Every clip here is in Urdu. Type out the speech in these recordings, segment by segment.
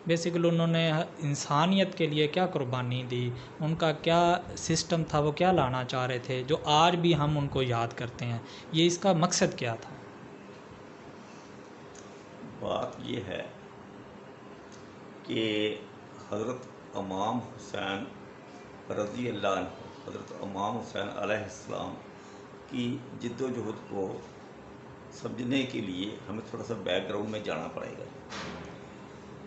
بیسیکلی انہوں نے انسانیت کے لیے کیا قربانی دی، ان کا کیا سسٹم تھا، وہ کیا لانا چاہ رہے تھے جو آج بھی ہم ان کو یاد کرتے ہیں، یہ اس کا مقصد کیا تھا؟ بات یہ ہے کہ حضرت امام حسین رضی اللہ عنہ، حضرت امام حسین علیہ السلام کی جد و جہد کو سمجھنے کے لیے ہمیں تھوڑا سا بیک گراؤنڈ میں جانا پڑے گا۔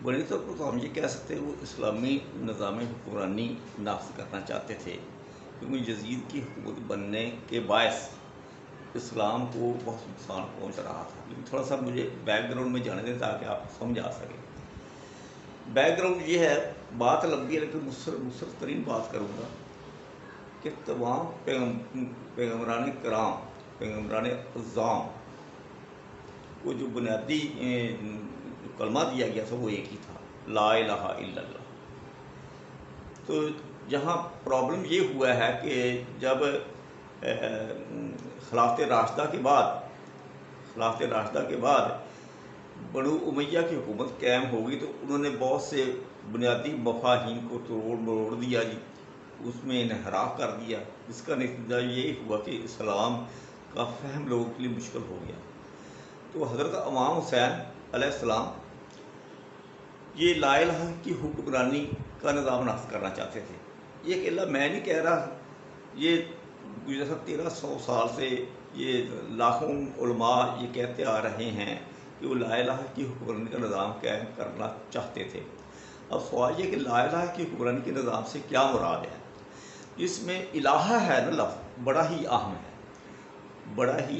بنیادی طور پر تو ہم یہ کہہ سکتے ہیں وہ اسلامی نظام حکمرانی نافذ کرنا چاہتے تھے، کیونکہ یزید کی حکومت بننے کے باعث اسلام کو بہت نقصان پہنچ رہا تھا۔ لیکن تھوڑا سا مجھے بیک گراؤنڈ میں جانے دیں تاکہ آپ سمجھ آ سکے۔ بیک گراؤنڈ یہ ہے، بات لمبی ہے لیکن مختصر ترین بات کروں گا کہ تمام پیغمبران کرام، پیغمبران اعظام کو جو بنیادی کلمہ دیا گیا تھا وہ ایک ہی تھا، لا الہ الا اللہ۔ تو جہاں پرابلم یہ ہوا ہے کہ جب خلافت راشدہ کے بعد بنو امیہ کی حکومت قائم ہو گئی تو انہوں نے بہت سے بنیادی مفاہیم کو توڑ مروڑ دیا جی، اس میں انحراف کر دیا، اس کا نتیجہ یہ ہوا کہ اسلام کا فہم لوگوں کے لیے مشکل ہو گیا۔ تو حضرت امام حسین علیہ السلام یہ لا الہ کی حکمرانی کا نظام نافذ کرنا چاہتے تھے۔ یہ اکیلا میں نہیں کہہ رہا، یہ گزشتہ 1300 سال سے یہ لاکھوں علماء یہ کہتے آ رہے ہیں کہ وہ لا الہ کی حکمرانی کا نظام قائم کرنا چاہتے تھے۔ اب سوال یہ کہ لا الہ کی حکمرانی کے نظام سے کیا مراد ہے؟ اس میں الہ ہے نا لفظ، بڑا ہی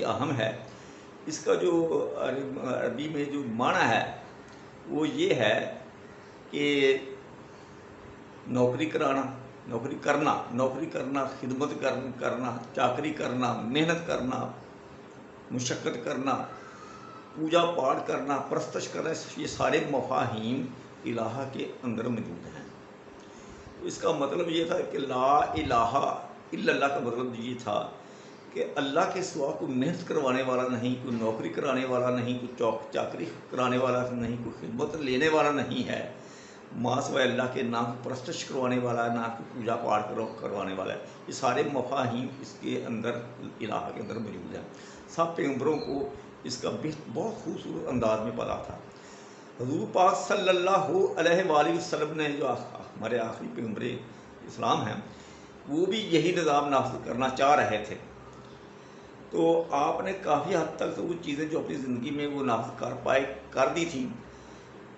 اہم ہے۔ اس کا جو عربی میں جو معنی ہے وہ یہ ہے کہ نوکری کرنا، خدمت کرنا، چاکری کرنا، محنت کرنا، مشقت کرنا، پوجا پاٹ کرنا، پرستش کرنا، یہ سارے مفاہیم الہ کے اندر موجود ہیں۔ اس کا مطلب یہ تھا کہ لا الہ الا اللہ کا مطلب یہ تھا کہ اللہ کے سوا کوئی محنت کروانے والا نہیں، کوئی نوکری کرانے والا نہیں، کوئی چاکری کرانے والا نہیں، کوئی خدمت لینے والا نہیں ہے، ماں سوائے اللہ کے، نہ کوئی پرستش کروانے والا ہے، نہ کوئی پوجا پاٹ کروانے والا ہے۔ یہ سارے مفاہیم اس کے اندر الہ کے اندر موجود ہیں۔ سب پیغمبروں کو اس کا بہت خوبصورت انداز میں پتا تھا۔ حضور پاک صلی اللہ علیہ وآلہ وسلم نے جو ہمارے آخری پیغمبر اسلام ہیں وہ بھی یہی نظام نافذ کرنا چاہ رہے تھے۔ تو آپ نے کافی حد تک وہ چیزیں جو اپنی زندگی میں وہ نافذ کر دی تھیں،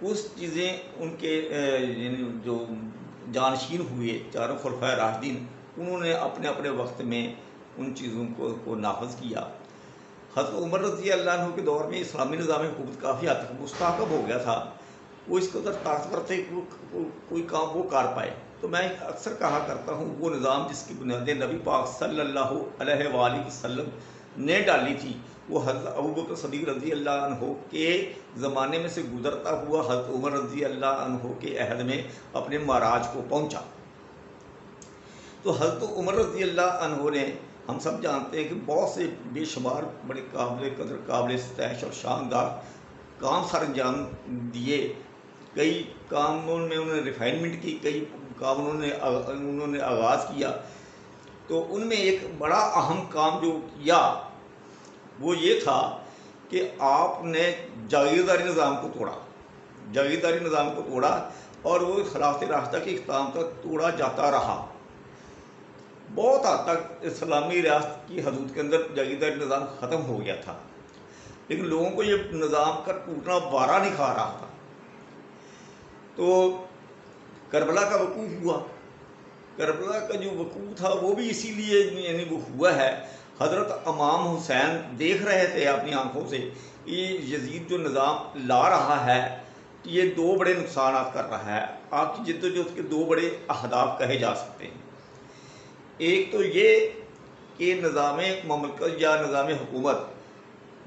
اس چیزیں ان کے جو جانشین ہوئے چاروں خلفائے راشدین، انہوں نے اپنے اپنے وقت میں ان چیزوں کو نافذ کیا۔ حضرت عمر رضی اللہ عنہ کے دور میں اسلامی نظام حکومت کافی حد تک مستحکم ہو گیا تھا، وہ اس قدر طاقتور تھے کہ کوئی کام وہ کر پائے۔ تو میں اکثر کہا کرتا ہوں وہ نظام جس کی بنیادیں نبی پاک صلی اللہ علیہ وآلہ وسلم نے ڈالی تھی، وہ حضرت ابوبکر صدیق رضی اللہ عنہ کے زمانے میں سے گزرتا ہوا حضرت عمر رضی اللہ عنہ کے عہد میں اپنے معراج کو پہنچا۔ تو حضرت عمر رضی اللہ عنہ نے، ہم سب جانتے ہیں کہ بہت سے بے شمار بڑے قابل قدر، قابل ستائش اور شاندار کام سر انجام دیے۔ کئی کاموں میں انہوں نے ریفائنمنٹ کی، کئی کام انہوں نے آغاز کیا۔ تو ان میں ایک بڑا اہم کام جو کیا وہ یہ تھا کہ آپ نے جاگیرداری نظام کو توڑا اور وہ خلافت راشدہ کے اختتام تک توڑا جاتا رہا۔ بہت حد تک اسلامی ریاست کی حدود کے اندر جاگیرداری نظام ختم ہو گیا تھا، لیکن لوگوں کو یہ نظام کا ٹوٹنا وارا نہیں کھا رہا تھا۔ تو کربلا کا وقوع ہوا۔ کربلا کا جو وقوع تھا وہ بھی اسی لیے یعنی وہ ہوا ہے، حضرت امام حسین دیکھ رہے تھے اپنی آنکھوں سے یہ یزید جو نظام لا رہا ہے یہ دو بڑے نقصانات کر رہا ہے۔ آپ کی جدوجہد کے دو بڑے اہداف کہے جا سکتے ہیں۔ ایک تو یہ کہ نظام مملکت یا نظام حکومت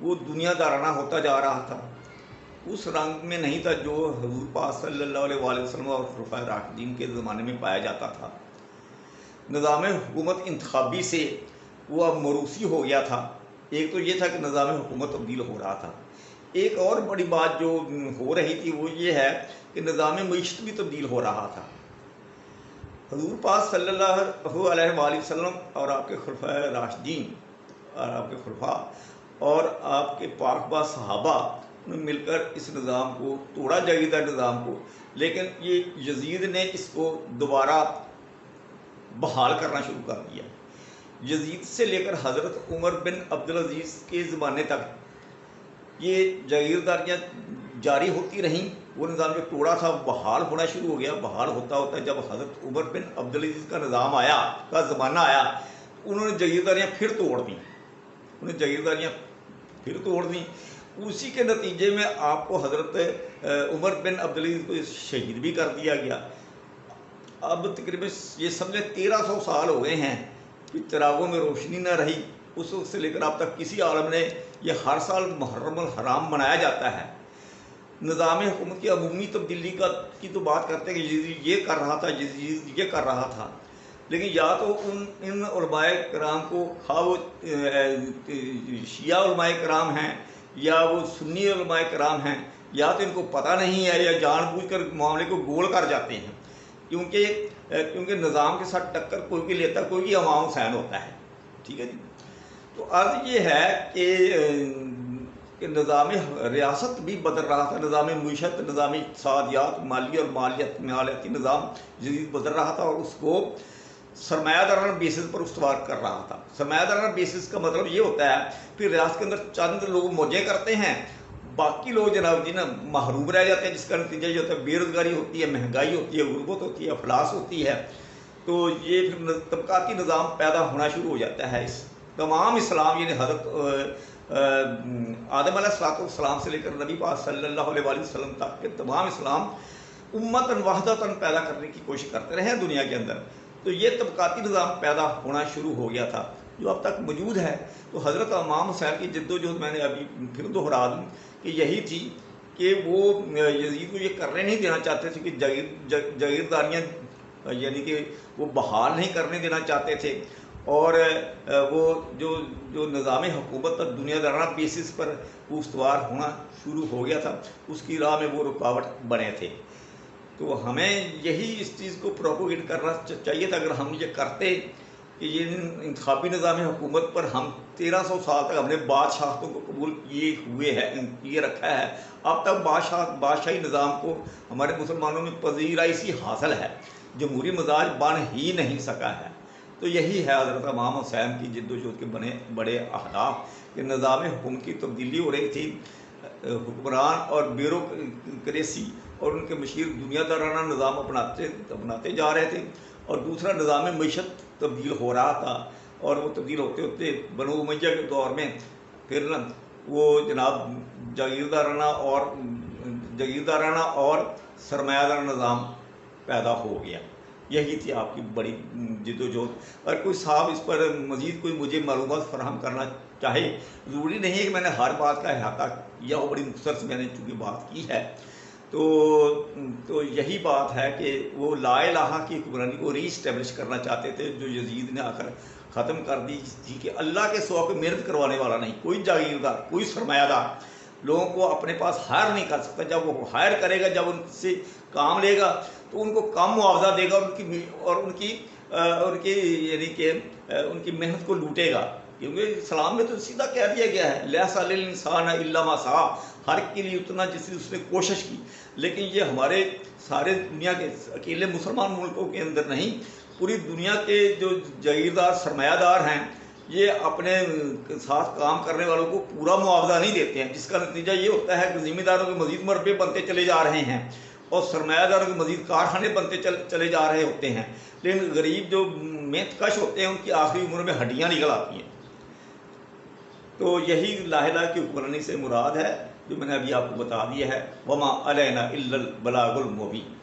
وہ دنیا دارانہ ہوتا جا رہا تھا، اس رنگ میں نہیں تھا جو حضور پاک صلی اللہ علیہ وآلہ وسلم اور خلفائے راشدین کے زمانے میں پایا جاتا تھا۔ نظام حکومت انتخابی سے وہ اب موروثی ہو گیا تھا۔ ایک تو یہ تھا کہ نظام حکومت تبدیل ہو رہا تھا، ایک اور بڑی بات جو ہو رہی تھی وہ یہ ہے کہ نظام معیشت بھی تبدیل ہو رہا تھا۔ حضور پاک صلی اللہ علیہ وآلہ وسلم اور آپ کے خلفائے راشدین اور آپ کے خلفاء اور آپ کے پاک باز صحابہ نے مل کر اس نظام کو توڑا، جاگیردار نظام کو، لیکن یہ یزید نے اس کو دوبارہ بحال کرنا شروع کر دیا۔ یزید سے لے کر حضرت عمر بن عبدالعزیز کے زمانے تک یہ جاگیرداریاں جاری ہوتی رہیں۔ وہ نظام جو توڑا تھا وہ بحال ہونا شروع ہو گیا۔ بحال ہوتا ہوتا جب حضرت عمر بن عبدالعزیز کا نظام آیا، کا زمانہ آیا، انہوں نے جاگیرداریاں پھر توڑ دیں، اسی کے نتیجے میں آپ کو حضرت عمر بن عبدالعزیز کو شہید بھی کر دیا گیا۔ اب تقریباً یہ سمجھے 1300 سال ہو گئے ہیں کہ چراغوں میں روشنی نہ رہی۔ اس وقت سے لے کر اب تک کسی عالم نے، یہ ہر سال محرم الحرام منایا جاتا ہے۔ نظام حکومت کی عمومی تبدیلی کی تو بات کرتے ہیں کہ یزید یہ کر رہا تھا، یزید یہ کر رہا تھا، لیکن یا تو ان علماء کرام کو، خواہ وہ شیعہ علماء کرام ہیں یا وہ سنی علماء کرام ہیں، یا تو ان کو پتہ نہیں ہے یا جان بوجھ کر معاملے کو گول کر جاتے ہیں، کیونکہ نظام کے ساتھ ٹکر کوئی بھی لیتا، کوئی بھی امام حسین ہوتا ہے، ٹھیک ہے جی۔ تو عرض یہ ہے کہ نظام ریاست بھی بدل رہا تھا، نظام معیشت، نظام اقتصادیات، مالی اور مالیاتی نظام جدید بدل رہا تھا، اور اس کو سرمایہ دارانہ بیسس پر استوار کر رہا تھا۔ سرمایہ دارانہ بیسس کا مطلب یہ ہوتا ہے پھر ریاست کے اندر چند لوگ موجیں کرتے ہیں، باقی لوگ جناب جی نا محروم رہ جاتے ہیں، جس کا نتیجہ یہ ہوتا ہے بے روزگاری ہوتی ہے، مہنگائی ہوتی ہے، غربت ہوتی ہے، افلاس ہوتی ہے۔ تو یہ پھر طبقاتی نظام پیدا ہونا شروع ہو جاتا ہے۔ اس تمام اسلام، یعنی حضرت آدم علیہ السلام سے لے کر نبی پاک صلی اللہ علیہ وآلہ وسلم تک کے تمام اسلام امتاً وحدتاً پیدا کرنے کی کوشش کرتے رہے ہیں دنیا کے اندر۔ تو یہ طبقاتی نظام پیدا ہونا شروع ہو گیا تھا جو اب تک موجود ہے۔ تو حضرت امام حسین کی جد و جہد میں نے ابھی پھر دوہرا دوں کہ یہی تھی کہ وہ یزید کو یہ کرنے نہیں دینا چاہتے تھے کہ جاگیرداریاں، یعنی کہ وہ بحال نہیں کرنے دینا چاہتے تھے، اور وہ جو نظام حکومت دنیا دارانہ بیسس پر استوار ہونا شروع ہو گیا تھا، اس کی راہ میں وہ رکاوٹ بنے تھے۔ تو ہمیں یہی اس چیز کو پروپوگیٹ کرنا چاہیے تھا۔ اگر ہم یہ کرتے کہ یہ انتخابی نظام حکومت پر ہم 1300 سال تک ہم نے بادشاہتوں کو قبول کیے رکھا ہے، اب تک بادشاہی نظام کو ہمارے مسلمانوں میں پذیرائی حاصل ہے، جمہوری مزاج بن ہی نہیں سکا ہے۔ تو یہی ہے حضرت امام حسین کی جد و جہد کے بڑے اہداف کہ نظام حکومت کی تبدیلی ہو رہی تھی، حکمران اور بیوروکریسی اور ان کے مشیر دنیا دارانہ نظام اپناتے جا رہے تھے، اور دوسرا نظام معیشت تبدیل ہو رہا تھا، اور وہ تبدیل ہوتے ہوتے بنو امیہ کے دور میں پھر نا وہ جناب جاگیردارانہ اور سرمایہ دارانہ نظام پیدا ہو گیا۔ یہی تھی آپ کی بڑی جد و جہد۔ اگر کوئی صاحب اس پر مزید کوئی مجھے معلومات فراہم کرنا چاہے، ضروری نہیں ہے کہ میں نے ہر بات کا احاطہ کیا ہو، بڑی مختصر سے میں نے چونکہ بات کی ہے، تو یہی بات ہے کہ وہ لا الہ کی حکمرانی کو ری اسٹیبلش کرنا چاہتے تھے، جو یزید نے آ کر ختم کر دی تھی کہ اللہ کے سوا کوئی محنت کروانے والا نہیں، کوئی جاگیردار، کوئی سرمایہ دار لوگوں کو اپنے پاس ہائر نہیں کر سکتا۔ جب وہ ہائر کرے گا، جب ان سے کام لے گا تو ان کو کم معاوضہ دے گا، اور ان کی یعنی کہ ان کی محنت کو لوٹے گا، کیونکہ اسلام میں تو سیدھا کہہ دیا گیا ہے لیس علی الانسان الا ما سعی، ہر کے لیے اتنا جس کی اس نے کوشش کی۔ لیکن یہ ہمارے سارے دنیا کے اکیلے مسلمان ملکوں کے اندر نہیں، پوری دنیا کے جو جاگیردار سرمایہ دار ہیں یہ اپنے ساتھ کام کرنے والوں کو پورا معاوضہ نہیں دیتے ہیں، جس کا نتیجہ یہ ہوتا ہے کہ ذمہ داروں کے مزید مربے بنتے چلے جا رہے ہیں، اور سرمایہ داروں کے مزید کارخانے بنتے چلے جا رہے ہوتے ہیں، لیکن غریب جو محنت کش ہوتے ہیں ان کی آخری عمر میں ہڈیاں نکل آتی ہیں۔ تو یہی لا الہ کی حکمرانی سے مراد ہے جو میں نے ابھی آپ کو بتا دیا ہے، وما علینا الا البلاغ المبین۔